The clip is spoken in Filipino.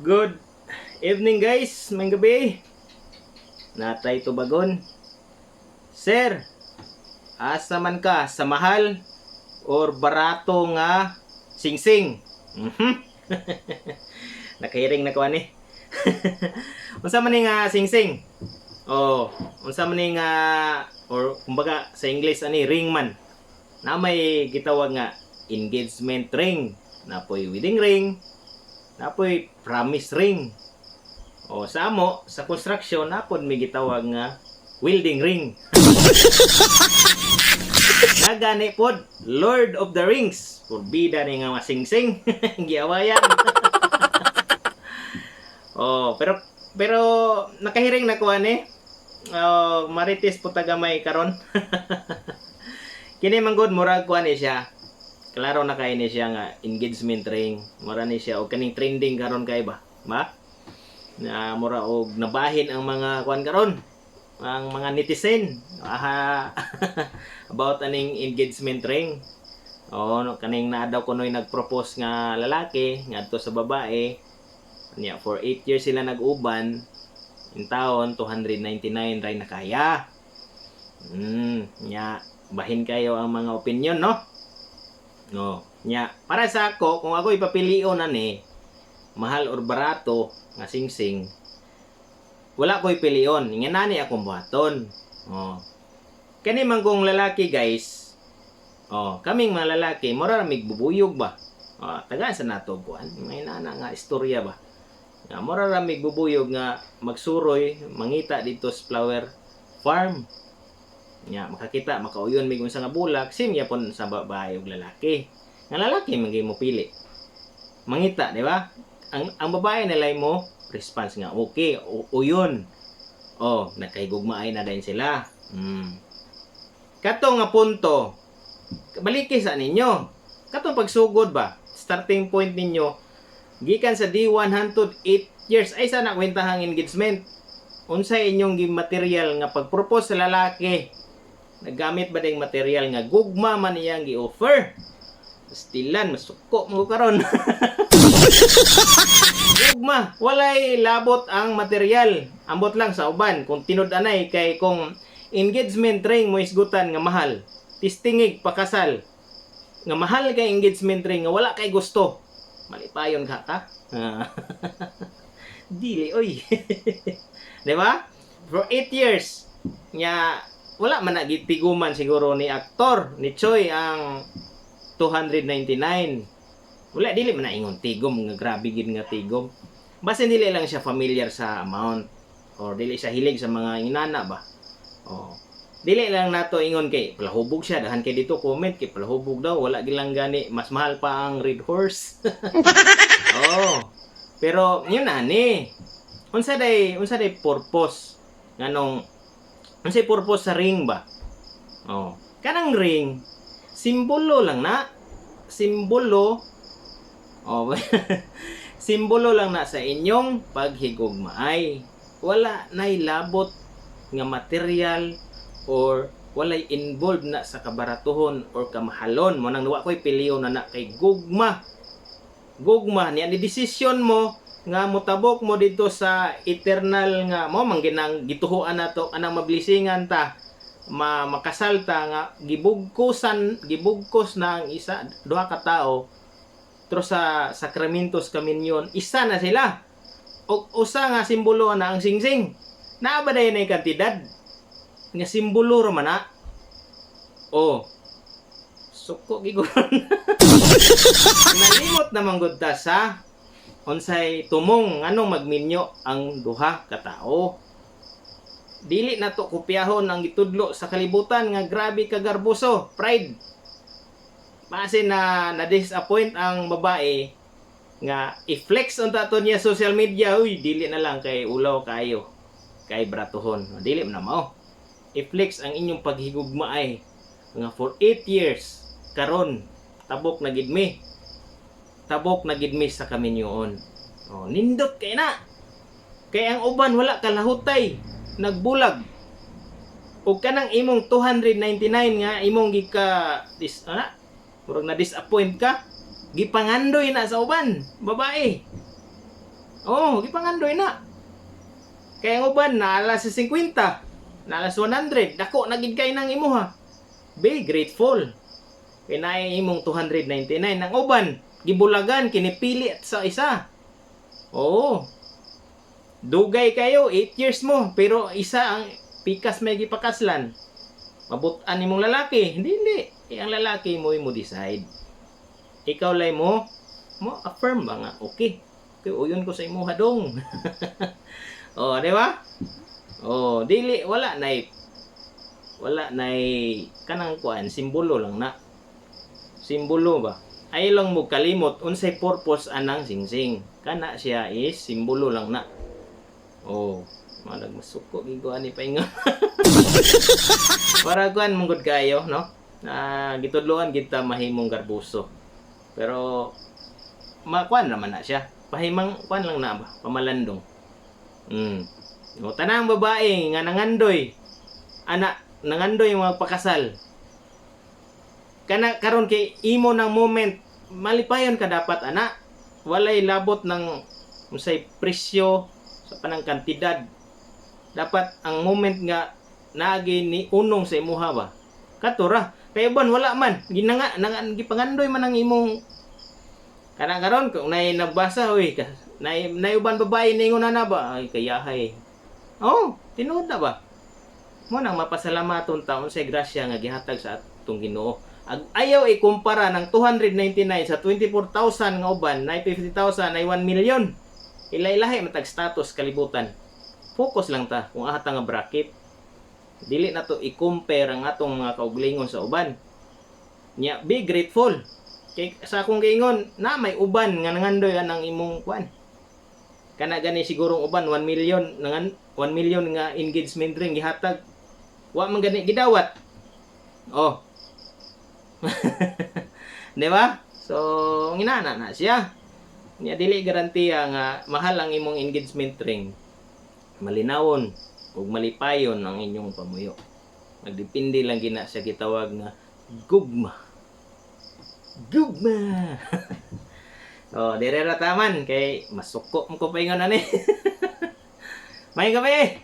Good evening guys, may gabi. Natay tubagon. Sir, asa man ka sa mahal or barato nga singsing? Nakahiring na ko ani. Unsa man ni nga singsing? Oh, unsa man ni nga or kumbaga sa English ani ring man. Na may gitawag nga engagement ring, napoy wedding ring, napoy promise ring. O sa amo sa construction napod may gitawag nga welding ring. Nagani pod Lord of the Rings, purbida ni nga masingsing giawayan. pero nakahiring na ko ani. Marites po tagamay karon. Kini manggod murag kuan ni siya. Klaro na kay ni siya nga engagement ring. Mura ni siya og kaning trending karon kay ba? Ba? Na mura og nabahin ang mga kuan karon. Ang mga netizen about aning engagement ring. No, kaning naa daw kunoy nagpropose nga lalaki ngadto sa babae. Nya for 8 years sila nag-uban. In taon 299 ray na kaya. Nya bahin kayo ang mga opinion, no? No. Nya, para sa ako, kung ako ipapilion na ni, mahal or barato, nga singsing, wala ko ipilion. Nga nani akong buhaton. Kani man kong lalaki, guys, kaming mga lalaki, mura ramig bubuyog ba? Tagaan sa nato, buwan. May nana nga istorya ba? Mura ramig bubuyog nga magsuroy, mangita dito sa flower farm. Nya makakita makauyon mig unsa nga bulak simya pon sa babae ug lalaki. Nga lalaki mangay mo pili. Mangita, di ba? Ang babae nilay mo response nga okay, uyon. Nagkahigugmaay na din sila. Kato nga punto, baliki sa ninyo. Katong pagsugod ba? Starting point ninyo gikan sa D1 hangtod 8 years ay sana kwentahang engagement. Unsay inyong material nga pagpropose sa lalaki? Naggamit ba ding material nga gugma man iyang gi-offer? Stilan masuko mo karon. Gugma, walay labot ang material. Ambot lang sa uban kung tinud-anay kay kung engagement ring mo isgutan nga mahal. Tistingig pakasal. Nga mahal kay engagement ring nga wala kay gusto. Malipayon ka. Dili oy. Di ba? For 8 years nya wala man nagitiguman siguro ni aktor ni Choi ang 299. Wala dili man ingon tigom nga grabe gid nga tigom. Basta dili lang siya familiar sa amount or dili siya hilig sa mga inana ba. Dili lang nato ingon kay palahubog siya dahan kay dito comment kay palahubog daw wala gilang gani mas mahal pa ang red horse. Pero yun ani. Unsa day purpose nganong unsay purpose sa ring ba? Kanang ring simbolo lang na. Simbolo. Simbolo lang na sa inyong paghigugmaay. Wala nay labot nga material or walay involved na sa kabaratuhon or kamahalon mo nang wa koy piliyon na kay gugma. Gugma niya ni decision mo nga motabok mo dito sa eternal nga mo mangginang gituhuan nato anang mablisingan ta makasalta nga gibugkos na ang isa duha ka tawo tro sa sakramentos kaminyon isa na sila og usa nga simbolo na ang singsing naa ba dayon ay kantidad nga simbolo ra man na suko giguron. Nalimot naman gud ta sa unsay tumong nganong magminyo ang duha ka tawo. Dili na to kopyahon ang gitudlo sa kalibutan nga grabe ka garboso, pride. Base na disappoint ang babae nga i-flex unta to niya social media, dili na lang kay ulaw kayo kay bratuhon. Dili na mao. I-flex ang inyong paghigugmaay nga for 8 years karon tabok na gid mi. Tabok na gid mi sa kaminyoon. Nindot kay na. Kay ang uban wala kalahutay, nagbulag. O kanang imong 299 nga imong murag na disappoint ka, gipangandoy na sa uban, babae. Oh, gipangandoy na. Kaya ang uban na alas 50, na alas 100, dako na gid kay nang imuha. Be grateful. Kay naay imong 299 ang uban gibulagan kinipili at sa isa. Oo. Dugay kayo 8 years mo pero isa ang pikas may gipakaslan. Mabutan nimong lalaki, hindi. Ang lalaki mo decide. Ikaw lay mo affirm ba nga okay. Okay, uyon ko sa imuha dong. Oh, di ba? Oh, dili wala nay kanang kuan simbolo lang na. Simbolo ba? Ay lang mo kalimot unsay purpose anang singsing. Kana siya is simbolo lang na. Oh, malag masuko gigo ani paingon. Para kuan mong kayo, no? Gitudloan kita mahimong garbuso. Pero makuan naman na siya. Pahimang kuan lang na ba? Pamalandong. O tanang babae nga nangandoy. Anak nangandoy mga pakasal. Kana karon kay imo ng moment malipayon ka dapat ana. Walay labot ng unsay presyo sa panang kantidad. Dapat ang moment nga naagi ni unong sa imuha ba. Katura kay uban wala man gipangandoy man ang imong kana karon kung nay nagbasa oy nay uban babae ningon na ba ay kayahay. Oh, tinuod na ba? Mo nang mapasalamaton taon sa grasya nga gihatag sa atong Ginoo. Ayaw ikumpara ng 299 sa 24,000 nga uban nay 50,000 ay 1 million. Ilay-lahi matag status kalibutan. Focus lang ta kung ahata nga bracket. Dili na to i-compare ang atong mga kauglingon sa uban. Nya be grateful. Kay sa akong giingon na may uban nga nangandoy anang imong kwan. Kana gani sigurong uban 1 million nangan 1 million nga engagement ring gihatag. Wa man gani gidawat. Oh. Di ba? So nginana na siya. Nya dili garantiya nga mahal ang imong engagement ring. Malinawon ug malipayon ang inyong pamuyo. Nagdepende lang gina sa gitawag nga gugma. Gugma. Oh, dire ra taman kay masuko mo ko paingon ani. May gabi.